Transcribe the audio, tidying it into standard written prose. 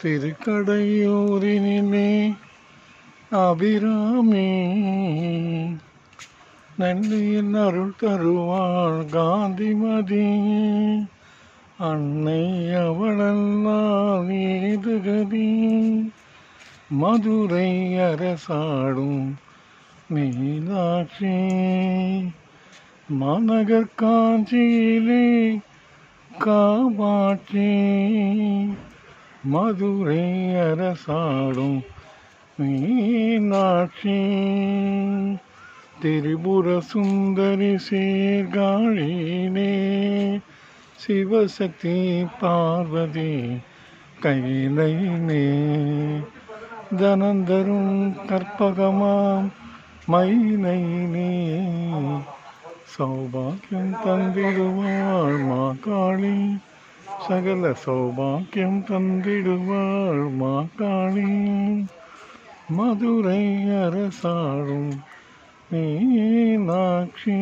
திருக்கடையூரினிலே அபிராமி நன்றியின் அருள் தருவாள் காந்திமதி. அன்னை அவளெல்லாம் ஏதுகதி, மதுரை அரசாடும் மீனாட்சி. மாநகர் காஞ்சியிலே காமாட்சி, மதுரை அரசாடும் மீனாட்சி. திரிபுர சுந்தரி சீர்காழியிலே சிவசக்தி பார்வதி கையிலே. தனந்தரும் கற்பகமாம் மயிலையிலே சௌபாக்கியம் தந்திடுவாள் மாகாளி. சகல சௌபாக்கியம் தந்திடுவாள் மாகாளி. மதுரை அரசாடும் மீனாட்சி.